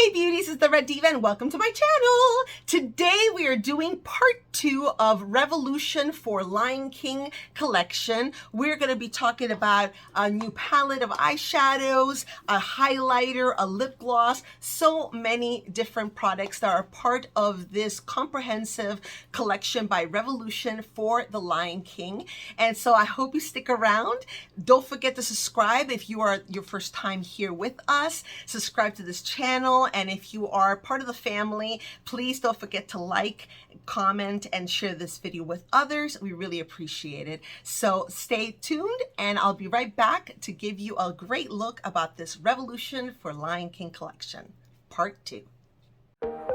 Hey beauties, it's the Red Diva and welcome to my channel. Today we are doing part 2 of Revolution for Lion King collection. We're going to be talking about a new palette of eyeshadows, a highlighter, a lip gloss, so many different products that are part of this comprehensive collection by Revolution for the Lion King. And so I hope you stick around. Don't forget to subscribe if you are your first time here with us. Subscribe to this channel, and if you are part of the family, please don't forget to like, comment, and share this video with others. We really appreciate it. So stay tuned, and I'll be right back to give you a great look about this Revolution for Lion King collection, part 2.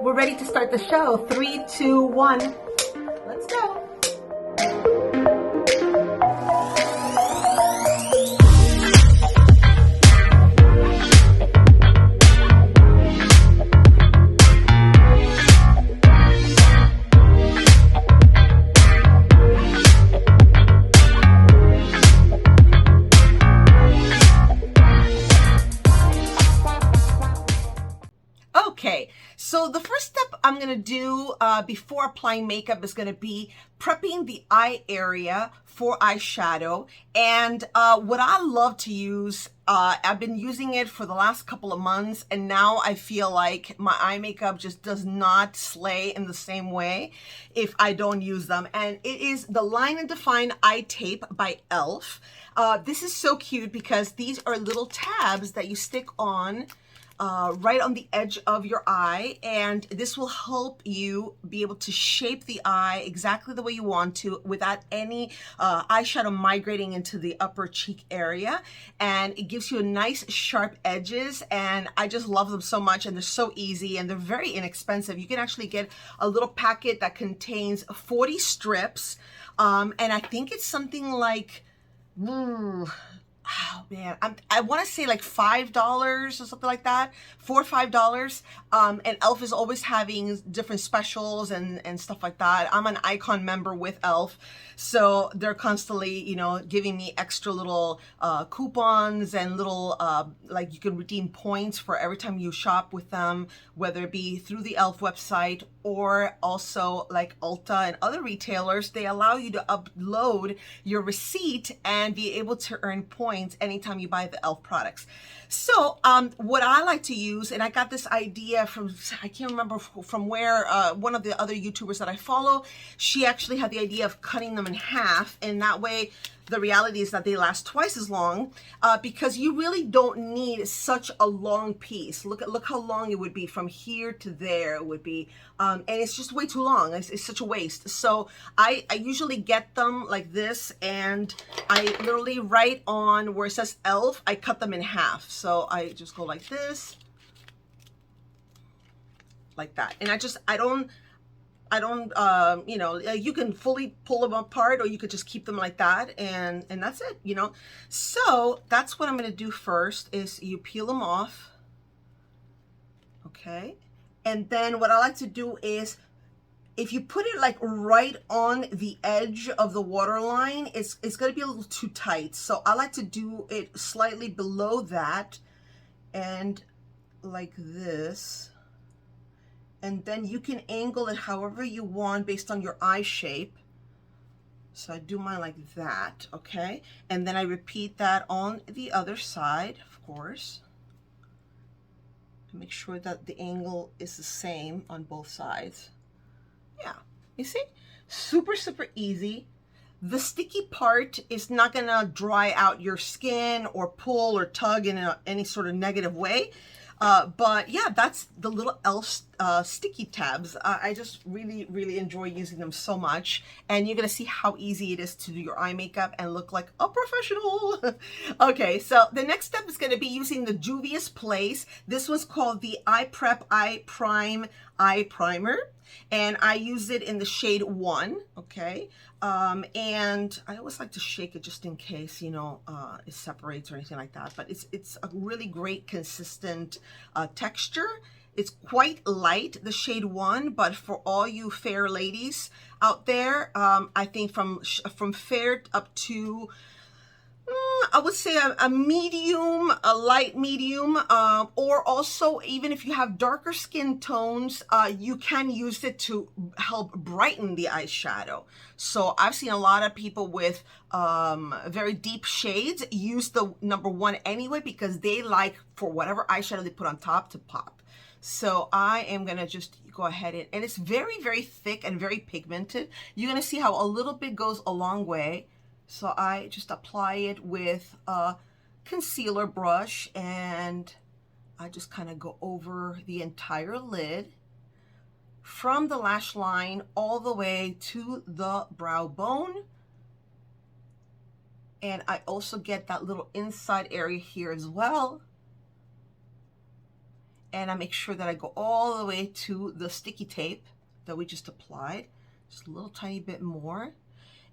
We're ready to start the show. 3, 2, 1. Let's go. Okay, so the first step I'm going to do before applying makeup is going to be prepping the eye area for eyeshadow. And what I love to use, I've been using it for the last couple of months, and now I feel like my eye makeup just does not slay in the same way if I don't use them. And it is the Line and Define Eye Tape by e.l.f. This is so cute because these are little tabs that you stick on right on the edge of your eye, and this will help you be able to shape the eye exactly the way you want to without any eyeshadow migrating into the upper cheek area. And it gives you a nice sharp edges, and I just love them so much, and they're so easy and they're very inexpensive. You can actually get a little packet that contains 40 strips, and I think it's something like oh man, I want to say like $5 or something like that, $4 or $5. And e.l.f. is always having different specials and stuff like that. I'm an Icon member with e.l.f., so they're constantly, you know, giving me extra little coupons and little like you can redeem points for every time you shop with them, whether it be through the e.l.f. website or also like Ulta and other retailers. They allow you to upload your receipt and be able to earn points anytime you buy the e.l.f. products. So what I like to use, and I got this idea from, I can't remember from where, one of the other YouTubers that I follow, she actually had the idea of cutting them in half, and that way the reality is that they last twice as long, because you really don't need such a long piece. Look how long it would be from here to there. It would be, and it's just way too long. It's such a waste. So I usually get them like this, and I literally right on where it says e.l.f., I cut them in half. So I just go like this, like that, and I don't, you know, you can fully pull them apart, or you could just keep them like that, and that's it, you know. So that's what I'm going to do first, is you peel them off, okay? And then what I like to do is, if you put it like right on the edge of the waterline, it's going to be a little too tight. So I like to do it slightly below that, and like this. And then you can angle it however you want based on your eye shape. So I do mine like that, okay? And then I repeat that on the other side, of course. To make sure that the angle is the same on both sides. Yeah, you see? Super, super easy. The sticky part is not gonna dry out your skin or pull or tug in any sort of negative way. But yeah, that's the little e.l.f. Sticky tabs. I just really, really enjoy using them so much. And you're going to see how easy it is to do your eye makeup and look like a professional. Okay, so the next step is going to be using the Juvia's Place. This was called the Eye Prep Eye Prime Eye Primer. And I use it in the shade 1, okay? And I always like to shake it just in case, you know, it separates or anything like that. But it's a really great consistent texture. It's quite light, the shade 1, but for all you fair ladies out there, I think from fair up to I would say a medium, a light medium, or also even if you have darker skin tones, you can use it to help brighten the eyeshadow. So I've seen a lot of people with very deep shades use the number 1 anyway, because they like for whatever eyeshadow they put on top to pop. So I am gonna just go ahead and it's very, very thick and very pigmented. You're gonna see how a little bit goes a long way. So I just apply it with a concealer brush and I just kind of go over the entire lid from the lash line all the way to the brow bone. And I also get that little inside area here as well. And I make sure that I go all the way to the sticky tape that we just applied, just a little tiny bit more.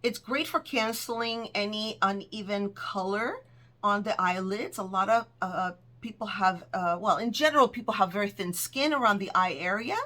It's great for canceling any uneven color on the eyelids. A lot of people have, well, in general, people have very thin skin around the eye area,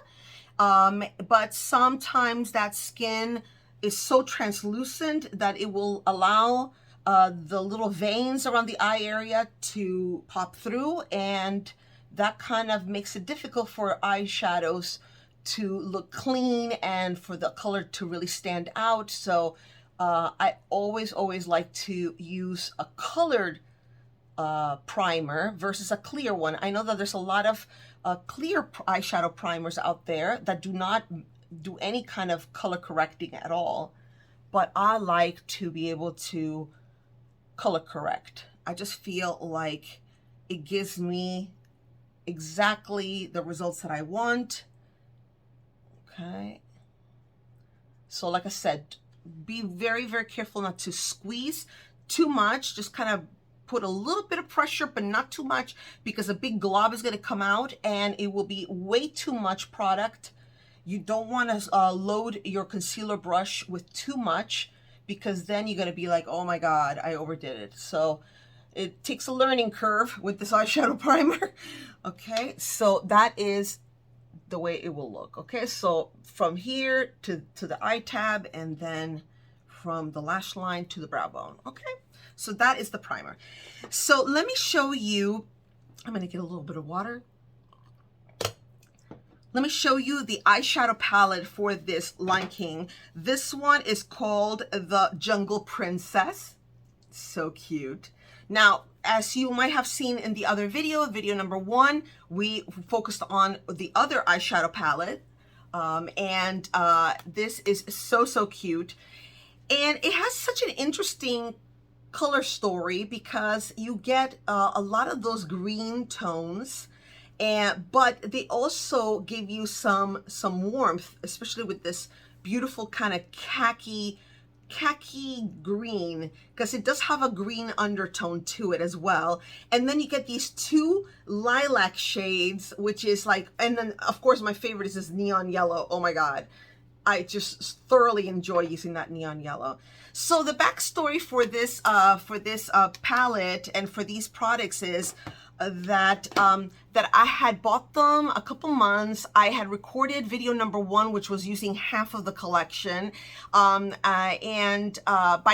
but sometimes that skin is so translucent that it will allow the little veins around the eye area to pop through, and that kind of makes it difficult for eyeshadows to look clean and for the color to really stand out. So I always like to use a colored primer versus a clear one. I know that there's a lot of clear eyeshadow primers out there that do not do any kind of color correcting at all, but I like to be able to color correct. I just feel like it gives me exactly the results that I want. Okay. So like I said, be very, very careful not to squeeze too much. Just kind of put a little bit of pressure, but not too much, because a big glob is going to come out and it will be way too much product. You don't want to load your concealer brush with too much, because then you're going to be like, oh my God, I overdid it. So it takes a learning curve with this eyeshadow primer. Okay, so that is the way it will look. Okay, so from here to the eye tab, and then from the lash line to the brow bone. Okay, so that is the primer. So let me show you, I'm gonna get a little bit of water. Let me show you the eyeshadow palette for this Lion King. This one is called the Jungle Princess. So cute. Now, as you might have seen in the other video, video number 1, we focused on the other eyeshadow palette. This is so cute. And it has such an interesting color story, because you get a lot of those green tones, but they also give you some warmth, especially with this beautiful kind of khaki green, because it does have a green undertone to it as well. And then you get these 2 lilac shades, which is like, and then of course my favorite is this neon yellow. Oh my God, I just thoroughly enjoy using that neon yellow. So the backstory for this palette and for these products is that I had bought them a couple months. I had recorded video number 1, which was using half of the collection, by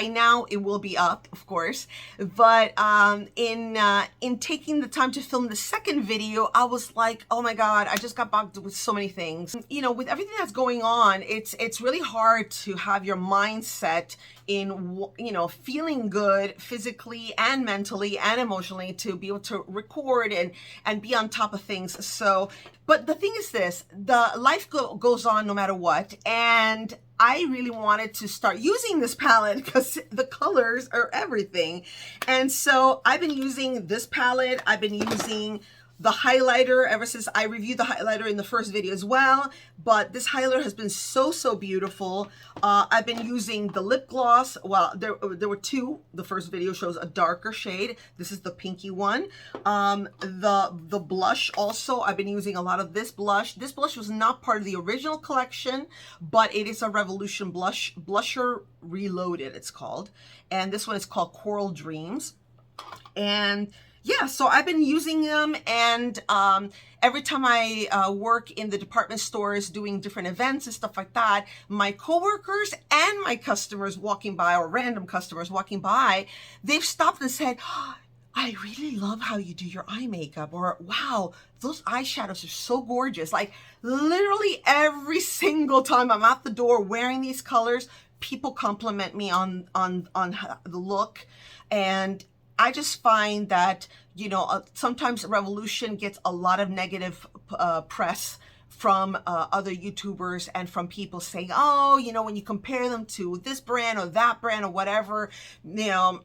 now it will be up, of course. But in taking the time to film the second video, I was like, oh my God, I just got bogged with so many things. You know, with everything that's going on, it's really hard to have your mindset in, you know, feeling good physically and mentally and emotionally to be able to record and be on top of things. So, but the thing is this, the life goes on no matter what, and I really wanted to start using this palette because the colors are everything. And so I've been using this palette. I've been using the highlighter ever since I reviewed the highlighter in the first video as well, but this highlighter has been so beautiful. I've been using the lip gloss. Well, there were 2. The first video shows a darker shade. This is the pinky one. The blush also, I've been using a lot of this blush. This blush was not part of the original collection, but it is a Revolution blush, Blusher Reloaded it's called. And this one is called Coral Dreams. And yeah, so I've been using them, and every time I work in the department stores doing different events and stuff like that, my coworkers and my customers walking by, or random customers walking by, they've stopped and said, "Oh, I really love how you do your eye makeup," or "Wow, those eyeshadows are so gorgeous." Like literally every single time I'm at the door wearing these colors, people compliment me on the look. And I just find that, you know, sometimes Revolution gets a lot of negative press from other YouTubers and from people saying, oh, you know, when you compare them to this brand or that brand or whatever, you know,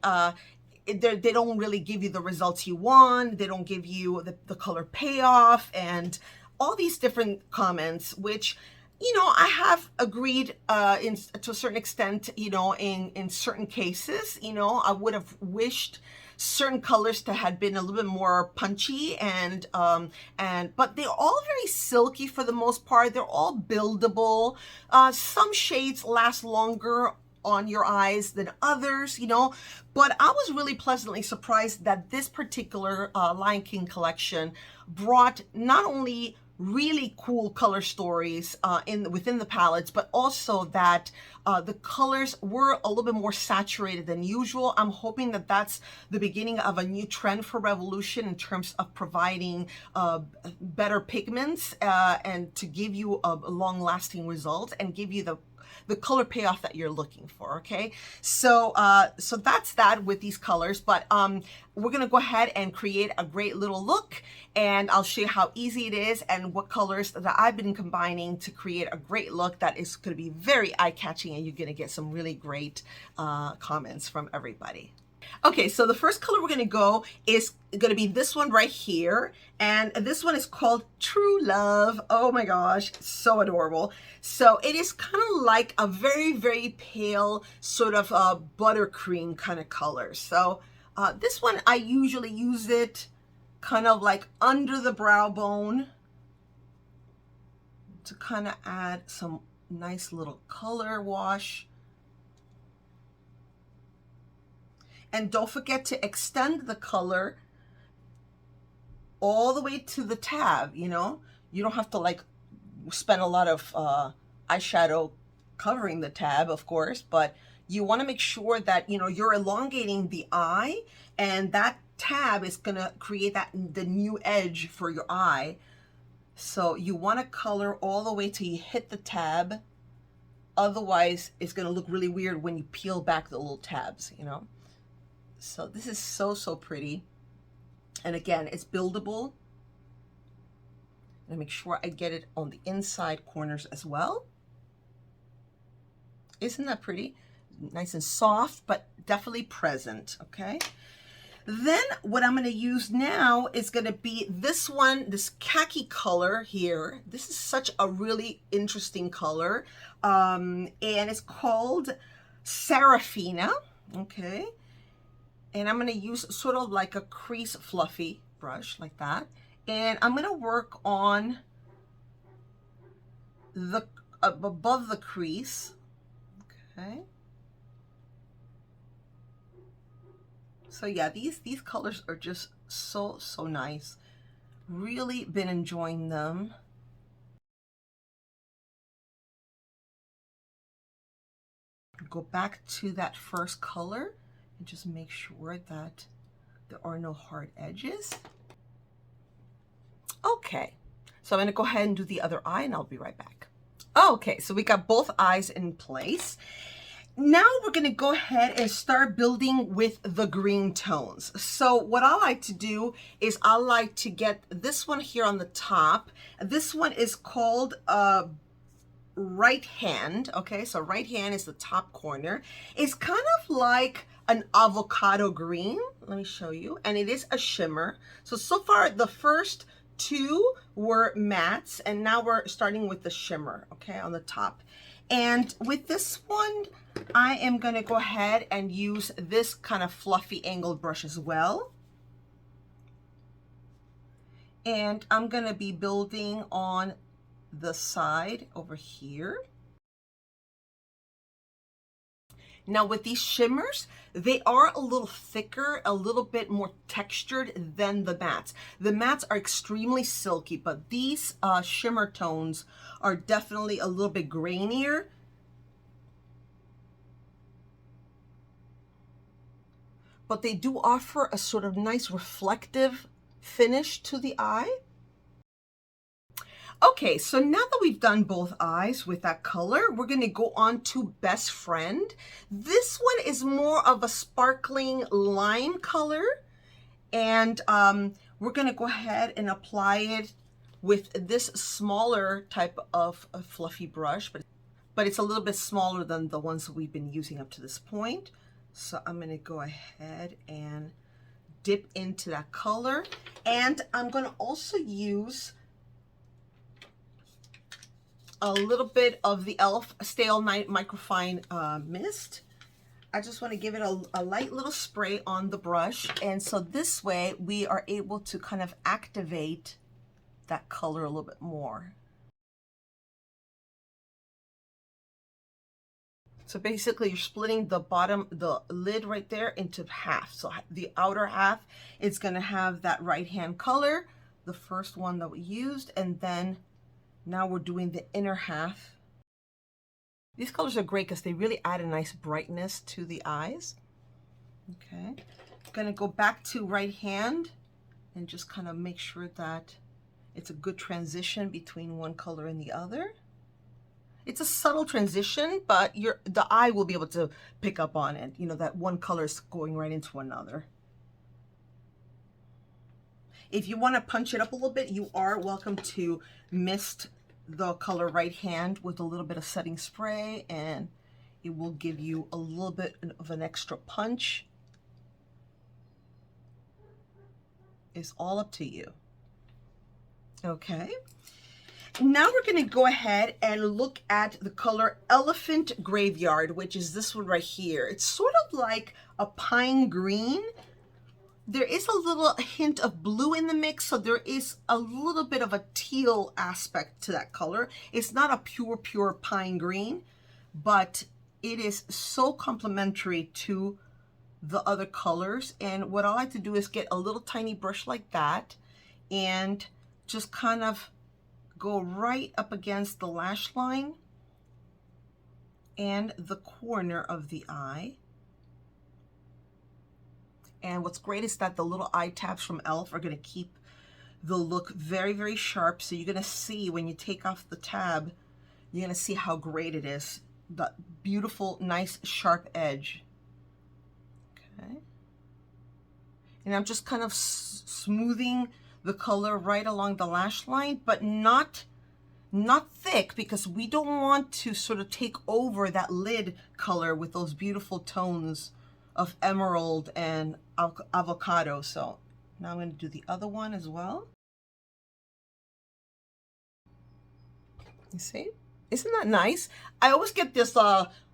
they don't really give you the results you want. They don't give you the color payoff and all these different comments, which, you know, I have agreed to a certain extent, you know, in certain cases. You know, I would have wished certain colors to had been a little bit more punchy, and but they're all very silky for the most part. They're all buildable. Some shades last longer on your eyes than others, you know, but I was really pleasantly surprised that this particular Lion King collection brought not only really cool color stories within the palettes, but also that the colors were a little bit more saturated than usual. I'm hoping that that's the beginning of a new trend for Revolution in terms of providing better pigments and to give you a long-lasting result and give you the color payoff that you're looking for. Okay, so so that's that with these colors, but we're gonna go ahead and create a great little look, and I'll show you how easy it is and what colors that I've been combining to create a great look that is going to be very eye-catching, and you're going to get some really great comments from everybody. Okay, so the first color we're going to go is going to be this one right here, and this one is called True Love. Oh my gosh, so adorable. So it is kind of like a very, very pale sort of buttercream kind of color. So this one, I usually use it kind of like under the brow bone to kind of add some nice little color wash. And don't forget to extend the color all the way to the tab, you know. You don't have to like spend a lot of eyeshadow covering the tab, of course, but you want to make sure that, you know, you're elongating the eye, and that tab is going to create the new edge for your eye. So you want to color all the way till you hit the tab. Otherwise, it's going to look really weird when you peel back the little tabs, you know. So this is so, so pretty. And again, it's buildable. And make sure I get it on the inside corners as well. Isn't that pretty? Nice and soft, but definitely present, okay? Then what I'm going to use now is going to be this one, this khaki color here. This is such a really interesting color. And it's called Serafina, okay? And I'm going to use sort of like a crease fluffy brush like that. And I'm going to work on the above the crease, okay? So yeah, these colors are just so, so nice. Really been enjoying them. Go back to that first color and just make sure that there are no hard edges. Okay, so I'm going to go ahead and do the other eye, and I'll be right back. Okay, so we got both eyes in place. Now we're going to go ahead and start building with the green tones. So what I like to do is I like to get this one here on the top. This one is called Right Hand. Okay, so right hand is the top corner. It's kind of like an avocado green. Let me show you. And it is a shimmer. So far the first two were mattes, and now we're starting with the shimmer, okay, on the top. And with this one, I am going to go ahead and use this kind of fluffy angled brush as well. And I'm going to be building on the side over here. Now with these shimmers, they are a little thicker, a little bit more textured than the mattes. The mattes are extremely silky, but these shimmer tones are definitely a little bit grainier. But they do offer a sort of nice reflective finish to the eye. Okay, so now that we've done both eyes with that color, we're going to go on to Best Friend. This one is more of a sparkling lime color, and we're going to go ahead and apply it with this smaller type of a fluffy brush, but it's a little bit smaller than the ones that we've been using up to this point. So I'm going to go ahead and dip into that color, and I'm going to also use a little bit of the e.l.f. Stale Night Microfine Mist. I just want to give it a light little spray on the brush, and so this way we are able to kind of activate that color a little bit more. So basically you're splitting the bottom, the lid right there into half. So the outer half is going to have that right hand color, the first one that we used, and then now we're doing the inner half. These colors are great because they really add a nice brightness to the eyes. Okay, I'm gonna go back to right hand and just kind of make sure that it's a good transition between one color and the other. It's a subtle transition, but the eye will be able to pick up on it, you know, that one color is going right into another. If you want to punch it up a little bit, you are welcome to mist the color right hand with a little bit of setting spray, and it will give you a little bit of an extra punch. It's all up to you. Okay. Now we're going to go ahead and look at the color Elephant Graveyard, which is this one right here. It's sort of like a pine green. There is a little hint of blue in the mix, so there is a little bit of a teal aspect to that color. It's not a pure pine green, but it is so complementary to the other colors. And what I like to do is get a little tiny brush like that and just kind of go right up against the lash line and the corner of the eye. And what's great is that the little eye tabs from e.l.f. are going to keep the look very sharp. So you're going to see when you take off the tab, you're going to see how great it is. The beautiful, nice, sharp edge. Okay. And I'm just kind of smoothing the color right along the lash line, but not thick, because we don't want to sort of take over that lid color with those beautiful tones of emerald and avocado. So now I'm going to do the other one as well. You see? Isn't that nice? I always get this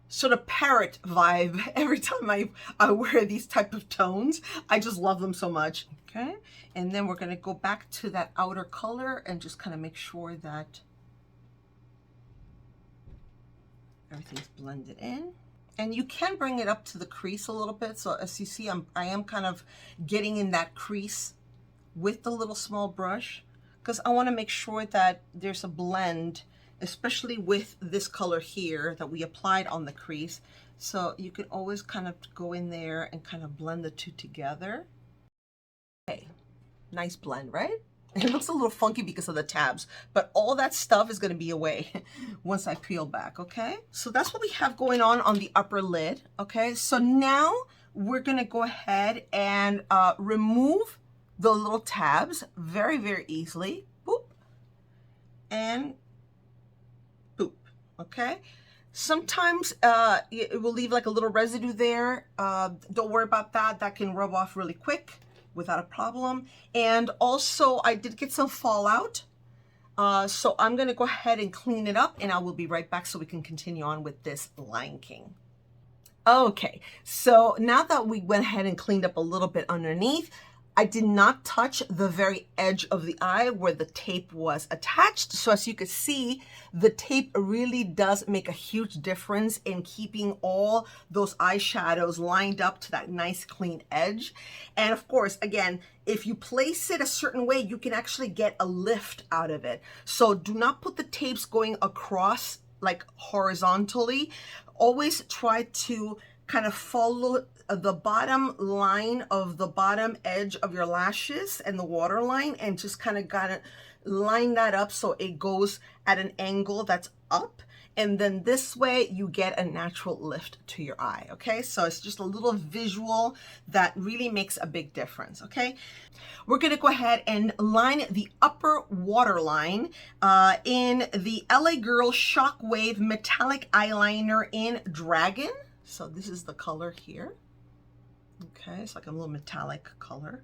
sort of parrot vibe every time I wear these type of tones. I just love them so much. Okay, and then we're going to go back to that outer color and just kind of make sure that everything's blended in. And you can bring it up to the crease a little bit. So as you see, I am kind of getting in that crease with the little small brush, because I want to make sure that there's a blend, especially with this color here that we applied on the crease. So you can always kind of go in there and kind of blend the two together. Okay, nice blend, right? It looks a little funky because of the tabs, but all that stuff is going to be away once I peel back. Okay, so that's what we have going on the upper lid. Okay, so now we're going to go ahead and remove the little tabs very easily. Boop and boop. Okay, sometimes it will leave like a little residue there. Don't worry about that. That can rub off really quick without a problem. And also I did get some fallout, so I'm going to go ahead and clean it up, and I will be right back so we can continue on with this Lion King. Okay, so now that we went ahead and cleaned up a little bit underneath, I did not touch the very edge of the eye where the tape was attached. So as you can see, the tape really does make a huge difference in keeping all those eyeshadows lined up to that nice clean edge. And of course, again, if you place it a certain way, you can actually get a lift out of it. So do not put the tapes going across like horizontally. Always try to kind of follow the bottom line of the bottom edge of your lashes and the waterline, and just kind of gotta line that up so it goes at an angle that's up. And then this way you get a natural lift to your eye, okay? So it's just a little visual that really makes a big difference, okay? We're gonna go ahead and line the upper waterline in the LA Girl Shockwave Metallic Eyeliner in Dragon. So this is the color here. Okay, it's like a little metallic color.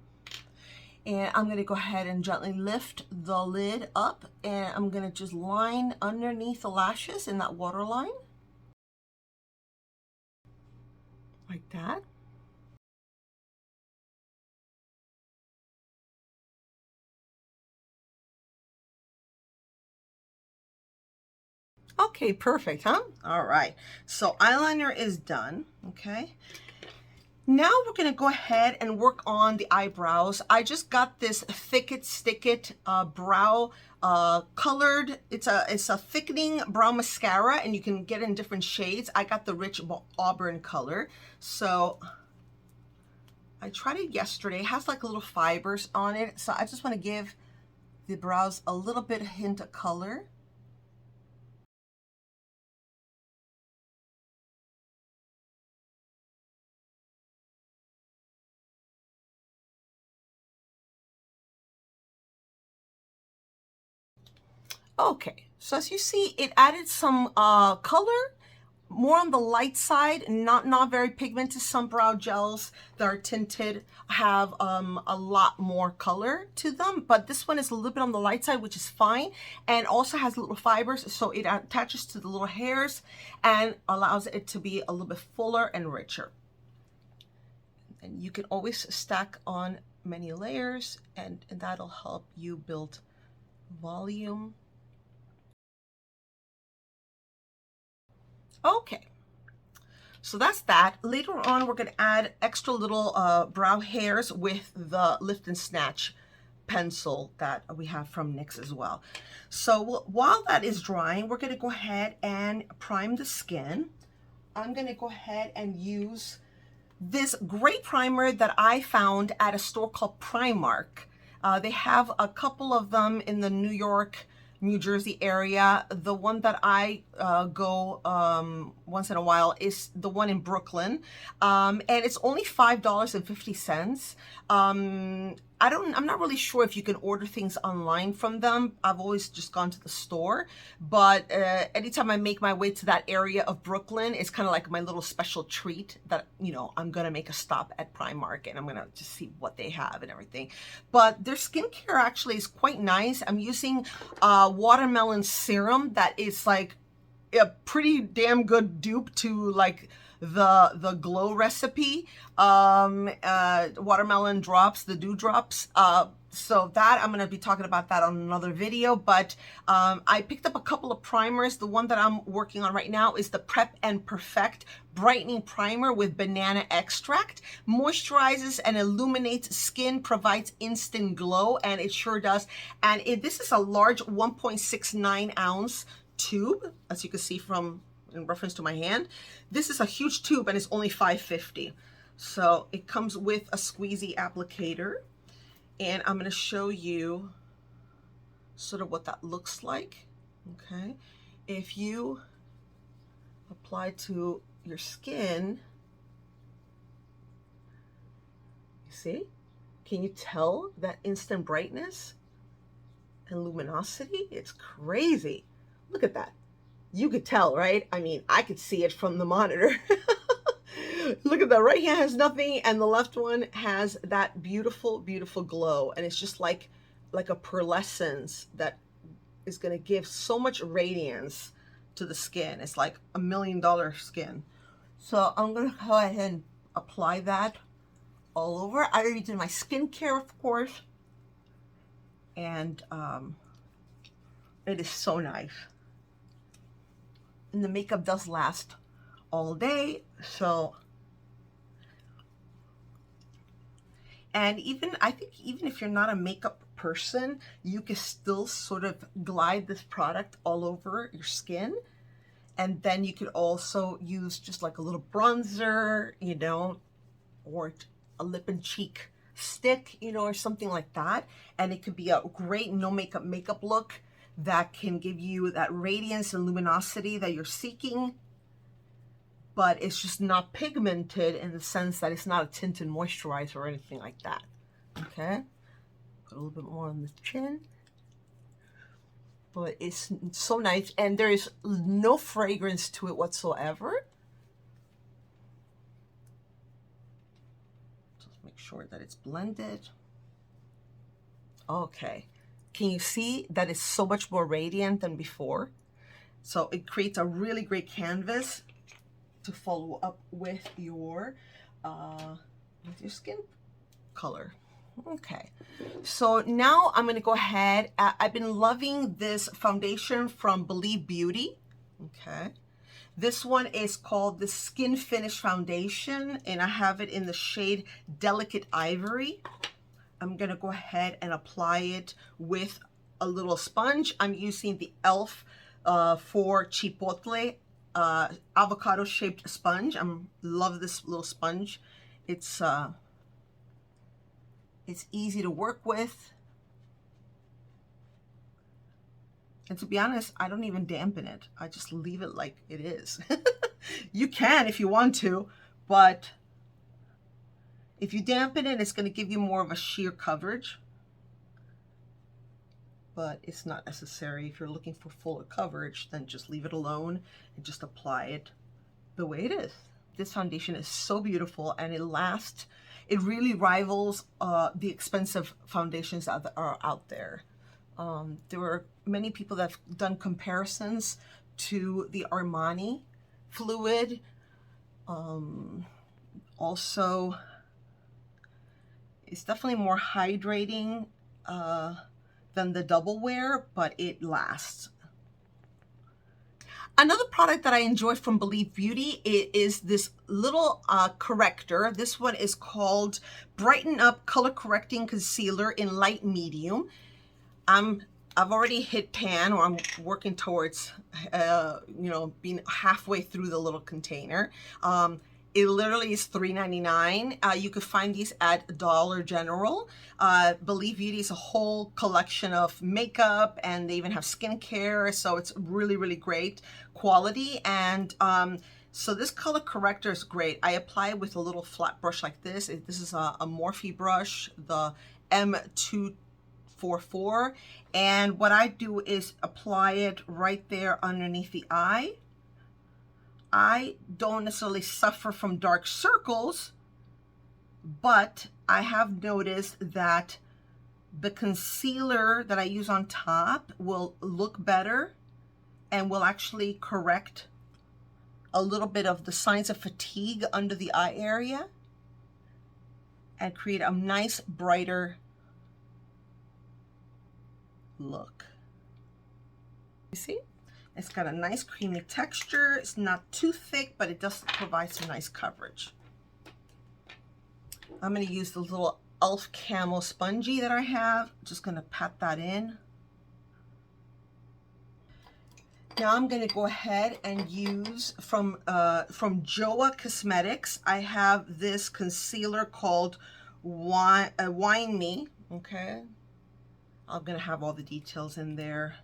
And I'm gonna go ahead and gently lift the lid up, and I'm gonna just line underneath the lashes in that waterline. Like that. Okay, perfect, huh? All right, so eyeliner is done, okay? Now we're gonna go ahead and work on the eyebrows. I just got this Thick It Stick It brow colored. It's a thickening brow mascara, and you can get it in different shades. I got the rich auburn color. So I tried it yesterday. It has like little fibers on it. So I just wanna give the brows a little bit hint of color. Okay, so as you see, it added some color, more on the light side, not very pigmented. Some brow gels that are tinted have a lot more color to them, but this one is a little bit on the light side, which is fine, and also has little fibers, so it attaches to the little hairs and allows it to be a little bit fuller and richer. And you can always stack on many layers, and that'll help you build volume. Okay, so that's that. Later on, we're gonna add extra little brow hairs with the Lift and Snatch pencil that we have from NYX as well. So while that is drying, we're gonna go ahead and prime the skin. I'm gonna go ahead and use this great primer that I found at a store called Primark. They have a couple of them in the New York, New Jersey area. The one that I go once in a while is the one in Brooklyn, and it's only $5.50. I'm not really sure if you can order things online from them. I've always just gone to the store, but anytime I make my way to that area of Brooklyn, it's kind of like my little special treat that, you know, I'm gonna make a stop at Primark and I'm gonna just see what they have and everything. But their skincare actually is quite nice. I'm using watermelon serum that is like a pretty damn good dupe to like the glow recipe, watermelon drops, the dew drops. So that I'm going to be talking about that on another video, but I picked up a couple of primers. The one that I'm working on right now is the Prep and Perfect Brightening Primer with banana extract. Moisturizes and illuminates skin, provides instant glow, and it sure does. And this is a large 1.69 ounce tube, as you can see from in reference to my hand. This is a huge tube and it's only $5.50. So it comes with a squeezy applicator, and I'm going to show you sort of what that looks like. Okay, if you apply to your skin, you see, can you tell that instant brightness and luminosity? It's crazy. Look at that. You could tell, right? I mean, I could see it from the monitor. Look at the right hand has nothing, and the left one has that beautiful, beautiful glow. And it's just like a pearlescence that is going to give so much radiance to the skin. It's like $1 million skin. So I'm going to go ahead and apply that all over. I already did my skincare, of course. And it is so nice. And the makeup does last all day. So, and even, I think even if you're not a makeup person, you can still sort of glide this product all over your skin. And then you could also use just like a little bronzer, you know, or a lip and cheek stick, you know, or something like that. And it could be a great no makeup look that can give you that radiance and luminosity that you're seeking, but it's just not pigmented in the sense that it's not a tinted moisturizer or anything like that. Okay, put a little bit more on the chin, but it's so nice, and there is no fragrance to it whatsoever. Just make sure that it's blended. Okay, can you see that it's so much more radiant than before? So it creates a really great canvas to follow up with your skin color. Okay, so now I'm going to go ahead. I've been loving this foundation from Believe Beauty. Okay, this one is called the Skin Finish Foundation, and I have it in the shade Delicate Ivory. I'm going to go ahead and apply it with a little sponge. I'm using the e.l.f. for Chipotle avocado shaped sponge. I love this little sponge. It's easy to work with, and to be honest, I don't even dampen it. I just leave it like it is. You can if you want to, but if you dampen it, it's going to give you more of a sheer coverage, but it's not necessary. If you're looking for fuller coverage, then just leave it alone and just apply it the way it is. This foundation is so beautiful, and it lasts. It really rivals the expensive foundations that are out there. There were many people that have done comparisons to the Armani Fluid. Also, it's definitely more hydrating than the Double Wear, but it lasts. Another product that I enjoy from Believe Beauty is this little corrector. This one is called Brighten Up Color Correcting Concealer in Light Medium. I've already hit pan, or I'm working towards, you know, being halfway through the little container. It literally is $3.99. You could find these at Dollar General. Believe Beauty is a whole collection of makeup, and they even have skincare, so it's really, really great quality. And so this color corrector is great. I apply it with a little flat brush like this. This is a Morphe brush, the M244. And what I do is apply it right there underneath the eye. I don't necessarily suffer from dark circles, but I have noticed that the concealer that I use on top will look better and will actually correct a little bit of the signs of fatigue under the eye area and create a nice, brighter look. You see? It's got a nice creamy texture. It's not too thick, but it does provide some nice coverage. I'm going to use the little e.l.f. Camo Spongy that I have. Just going to pat that in. Now I'm going to go ahead and use from Joa Cosmetics. I have this concealer called Wine Me. Okay. I'm going to have all the details in there.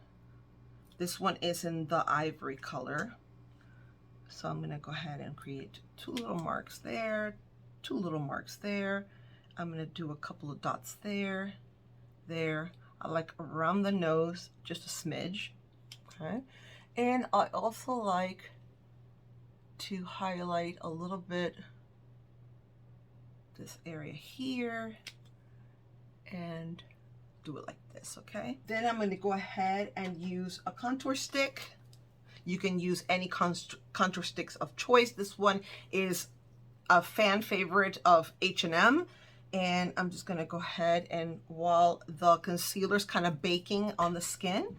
This one is in the ivory color. So I'm going to go ahead and create two little marks there, two little marks there. I'm going to do a couple of dots there, there. I like around the nose, just a smidge. Okay. And I also like to highlight a little bit this area here and do it like this, okay? Then I'm going to go ahead and use a contour stick. You can use any contour sticks of choice. This one is a fan favorite of H&M. And I'm just gonna go ahead and while the concealer's kind of baking on the skin,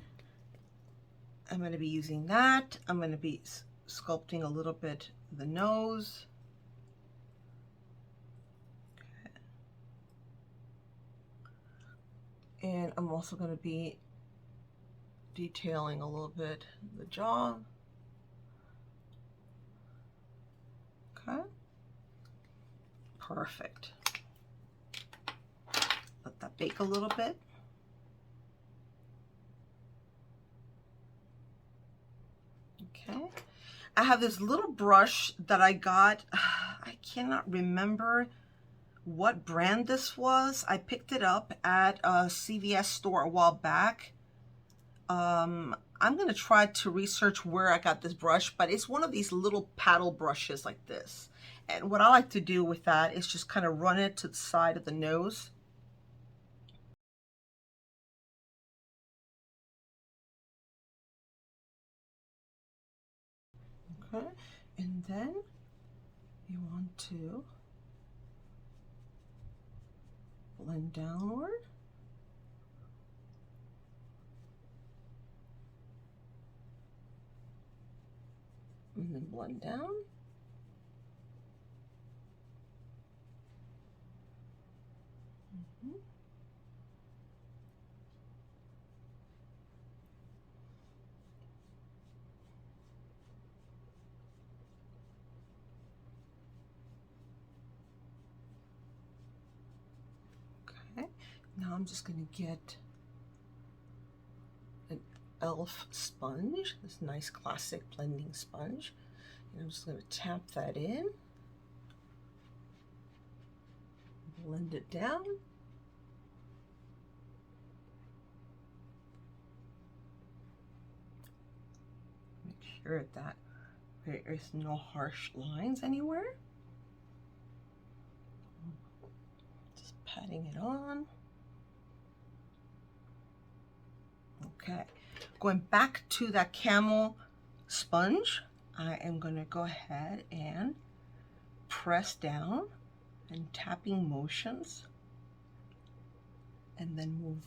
I'm gonna be using that. I'm gonna be sculpting a little bit the nose. Okay. And I'm also gonna be detailing a little bit the jaw. Okay. Perfect. Let that bake a little bit. Okay. I have this little brush that I got. I cannot remember what brand this was. I picked it up at a CVS store a while back. I'm gonna try to research where I got this brush, but it's one of these little paddle brushes like this. And what I like to do with that is just kind of run it to the side of the nose. Okay, and then you want to blend downward. And then blend down. Okay, now I'm just going to get an e.l.f. sponge, this nice classic blending sponge, and I'm just going to tap that in, blend it down. Make sure that there is no harsh lines anywhere. Just patting it on. Okay, going back to that camel sponge, I am going to go ahead and press down and tapping motions, and then move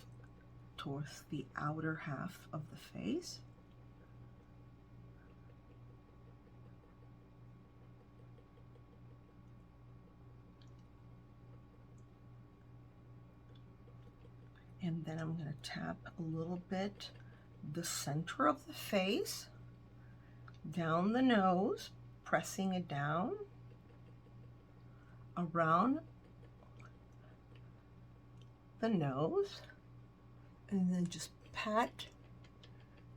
towards the outer half of the face. And then I'm going to tap a little bit the center of the face, down the nose, pressing it down, around the nose, and then just pat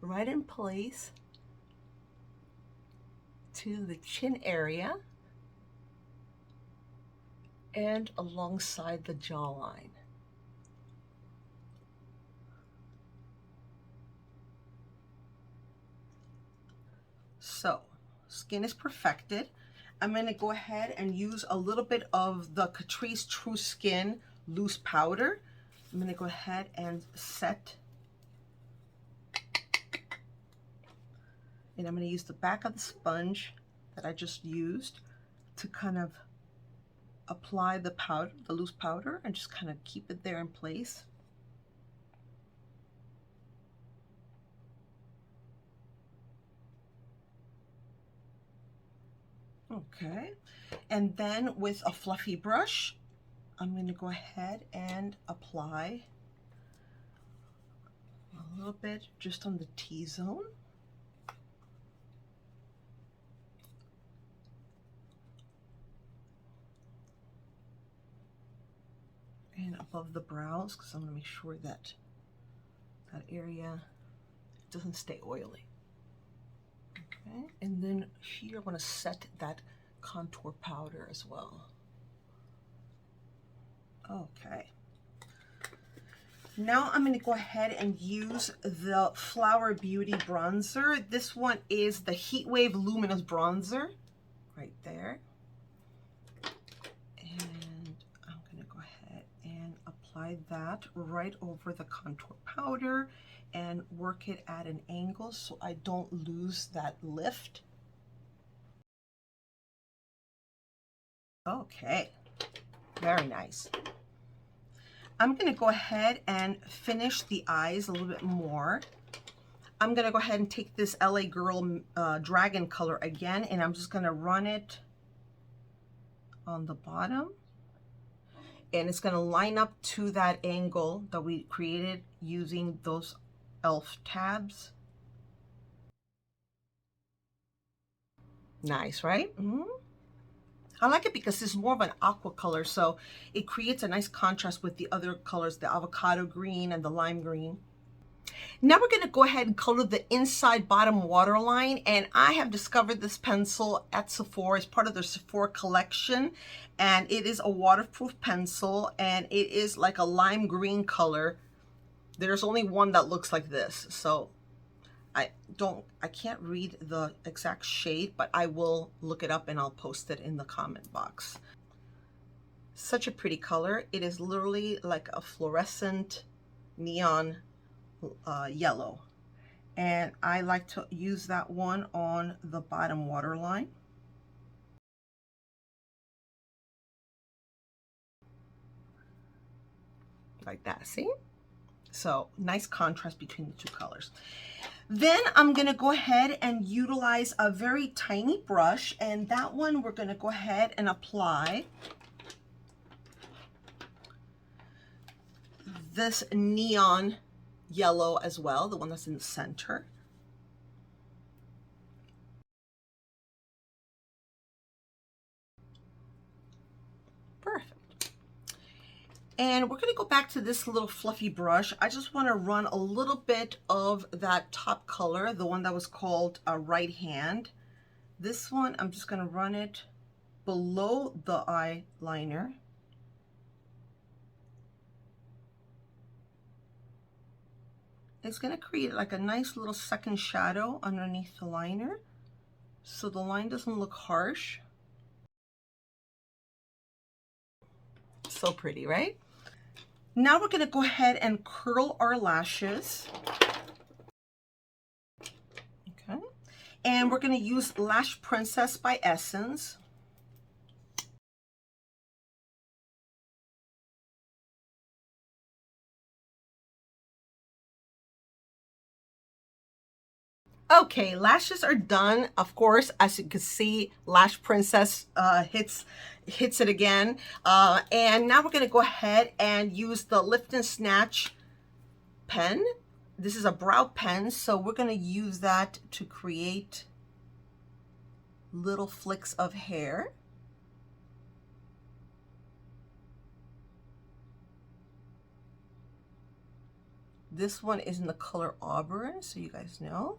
right in place to the chin area and alongside the jawline. So, skin is perfected. I'm going to go ahead and use a little bit of the Catrice True Skin loose powder. I'm going to go ahead and set, and I'm going to use the back of the sponge that I just used to kind of apply the powder, the loose powder, and just kind of keep it there in place. Okay, and then with a fluffy brush, I'm going to go ahead and apply a little bit just on the T-zone. And above the brows, because I'm going to make sure that that area doesn't stay oily. Okay, and then here I want to set that contour powder as well. Okay. Now I'm going to go ahead and use the Flower Beauty bronzer. This one is the Heat Wave Luminous Bronzer, right there. And I'm going to go ahead and apply that right over the contour powder and work it at an angle so I don't lose that lift. Okay, very nice. I'm going to go ahead and finish the eyes a little bit more. I'm going to go ahead and take this LA Girl Dragon color again, and I'm just going to run it on the bottom. And it's going to line up to that angle that we created using those elf tabs. Nice, right? I like it because it's more of an aqua color, so it creates a nice contrast with the other colors, the avocado green and the lime green. Now we're going to go ahead and color the inside bottom waterline, and I have discovered this pencil at Sephora as part of their Sephora collection, and it is a waterproof pencil, and it is like a lime green color. There's only one that looks like this, so I can't read the exact shade, but I will look it up and I'll post it in the comment box. Such a pretty color. It is literally like a fluorescent neon yellow, and I like to use that one on the bottom waterline. Like that, see? So nice contrast between the two colors. Then I'm going to go ahead and utilize a very tiny brush, and that one we're going to go ahead and apply this neon yellow as well, the one that's in the center. Perfect. And we're going to go back to this little fluffy brush. I just want to run a little bit of that top color, the one that was called Right Hand. This one, I'm just going to run it below the eyeliner. It's going to create like a nice little second shadow underneath the liner, so the line doesn't look harsh. So pretty, right? Now we're going to go ahead and curl our lashes. Okay. And we're going to use Lash Princess by Essence. Okay, lashes are done. Of course, as you can see, Lash Princess hits it again. And now we're going to go ahead and use the Lift and Snatch pen. This is a brow pen, so we're going to use that to create little flicks of hair. This one is in the color Auburn, so you guys know.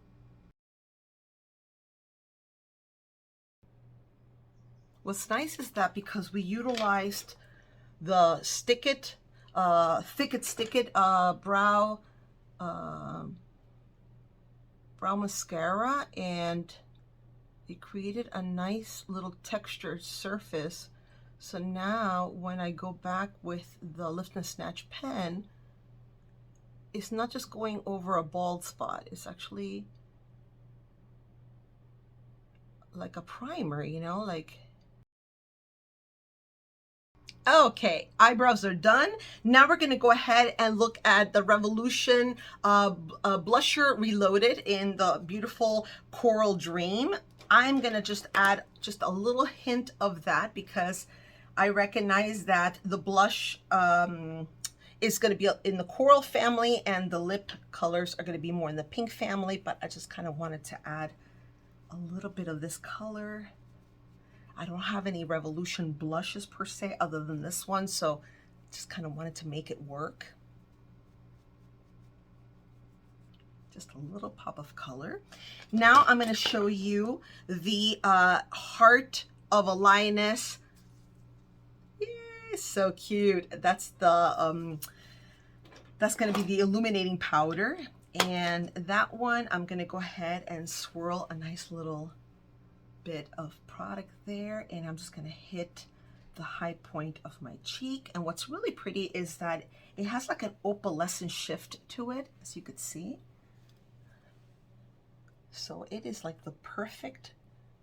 What's nice is that because we utilized the Stick It brow mascara, and it created a nice little textured surface. So now when I go back with the Lift and Snatch pen, it's not just going over a bald spot, it's actually like a primer, you know, like. Okay, eyebrows are done. Now we're going to go ahead and look at the Revolution blusher Reloaded in the beautiful Coral Dream. I'm going to just add just a little hint of that because I recognize that the blush is going to be in the coral family and the lip colors are going to be more in the pink family, but I just kind of wanted to add a little bit of this color. I don't have any Revolution blushes per se other than this one, so just kind of wanted to make it work. Just a little pop of color. Now I'm going to show you the Heart of a Lioness. Yay, so cute. That's the that's going to be the illuminating powder, and that one I'm going to go ahead and swirl a nice little bit of product there, and I'm just going to hit the high point of my cheek. And what's really pretty is that it has like an opalescent shift to it, as you could see. So it is like the perfect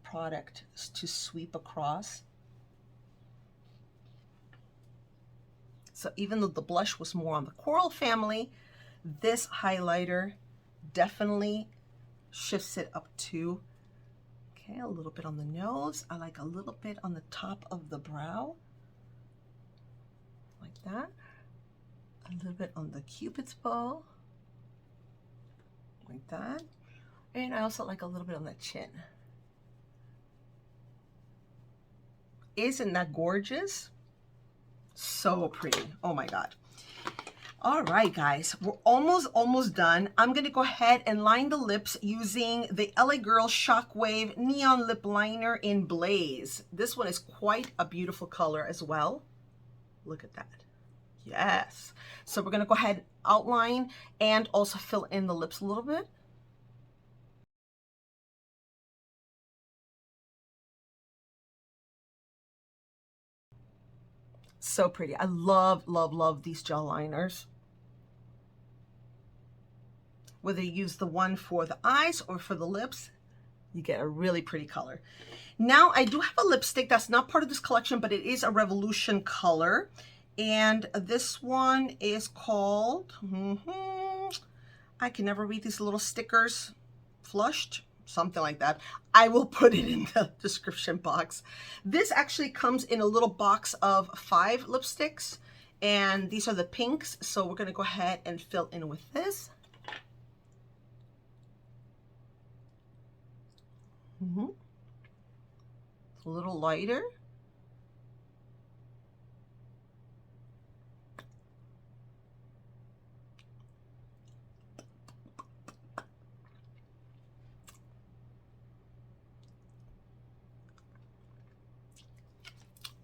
product to sweep across. So even though the blush was more on the coral family, this highlighter definitely shifts it up to, okay, a little bit on the nose. I like a little bit on the top of the brow, like that. A little bit on the Cupid's bow, like that. And I also like a little bit on the chin. Isn't that gorgeous? So pretty. Oh my God. All right, guys, we're almost done. I'm gonna go ahead and line the lips using the LA Girl Shockwave Neon Lip Liner in Blaze. This one is quite a beautiful color as well. Look at that. Yes. So we're gonna go ahead and outline and also fill in the lips a little bit. So pretty. I love, love, love these gel liners. Whether you use the one for the eyes or for the lips, you get a really pretty color. Now, I do have a lipstick that's not part of this collection, but it is a Revolution color. And this one is called, I can never read these little stickers, Flushed, something like that. I will put it in the description box. This actually comes in a little box of 5 lipsticks, and these are the pinks. So we're gonna go ahead and fill in with this. A little lighter.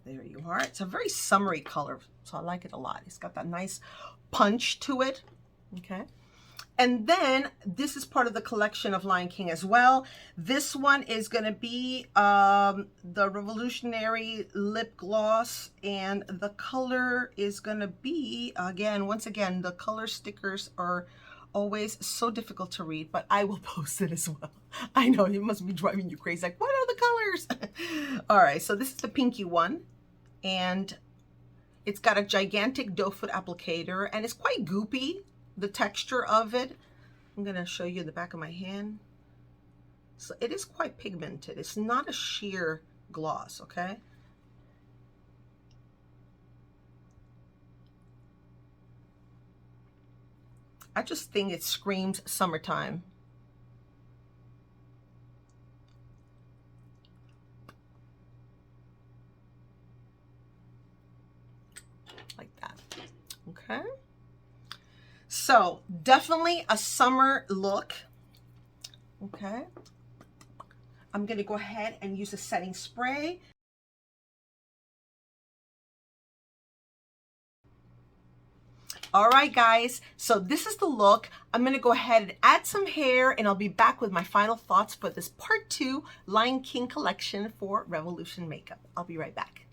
There you are. It's a very summery color, so I like it a lot. It's got that nice punch to it. Okay. And then this is part of the collection of Lion King as well. This one is going to be the Revolutionary Lip Gloss, and the color is going to be, again, once again, the color stickers are always so difficult to read, but I will post it as well. I know it must be driving you crazy. Like, what are the colors? All right, so this is the pinky one, and it's got a gigantic doe foot applicator, and it's quite goopy, the texture of it. I'm going to show you the back of my hand. So it is quite pigmented. It's not a sheer gloss, okay? I just think it screams summertime. Like that, okay? So definitely a summer look, okay? I'm gonna go ahead and use a setting spray. All right, guys, so this is the look. I'm gonna go ahead and add some hair, and I'll be back with my final thoughts for this part 2 Lion King collection for Revolution Makeup. I'll be right back.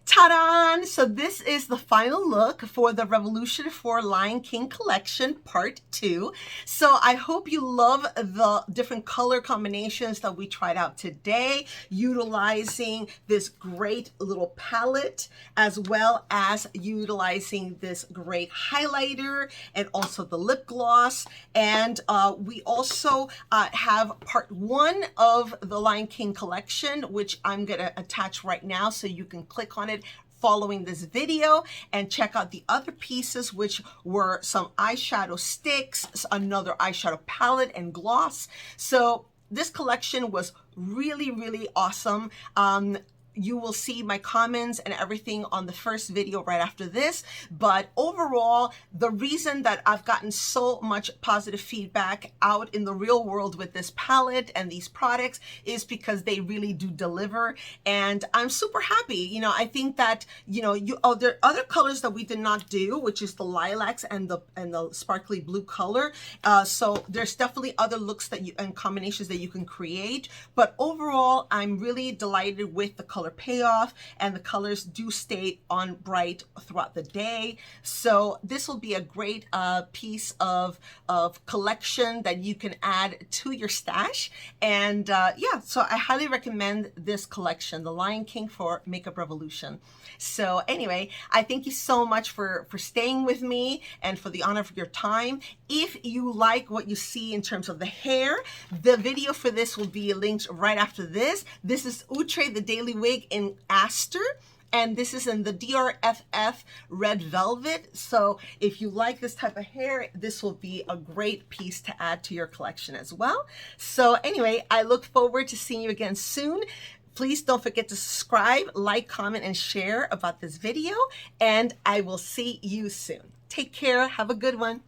Ta-da! So this is the final look for the Revolution for Lion King collection part 2. So I hope you love the different color combinations that we tried out today, utilizing this great little palette, as well as utilizing this great highlighter and also the lip gloss. And we also have part 1 of the Lion King collection, which I'm gonna attach right now so you can click on it following this video and check out the other pieces, which were some eyeshadow sticks, another eyeshadow palette, and gloss. So this collection was really, really awesome. You will see my comments and everything on the first video right after this. But overall, the reason that I've gotten so much positive feedback out in the real world with this palette and these products is because they really do deliver. And I'm super happy. You know, I think that, you know, there are other colors that we did not do, which is the lilacs and the sparkly blue color. So there's definitely other looks that you and combinations that you can create. But overall, I'm really delighted with the color color payoff, and the colors do stay on bright throughout the day. So this will be a great piece of collection that you can add to your stash. And yeah, so I highly recommend this collection, the Lion King for Makeup Revolution. So anyway, I thank you so much for staying with me and for the honor of your time. If you like what you see in terms of the hair, the video for this will be linked right after this. This is Outre, the Daily Wig in ASTOR. And this is in the DRFF Red Velvet. So if you like this type of hair, this will be a great piece to add to your collection as well. So anyway, I look forward to seeing you again soon. Please don't forget to subscribe, like, comment, and share about this video. And I will see you soon. Take care. Have a good one.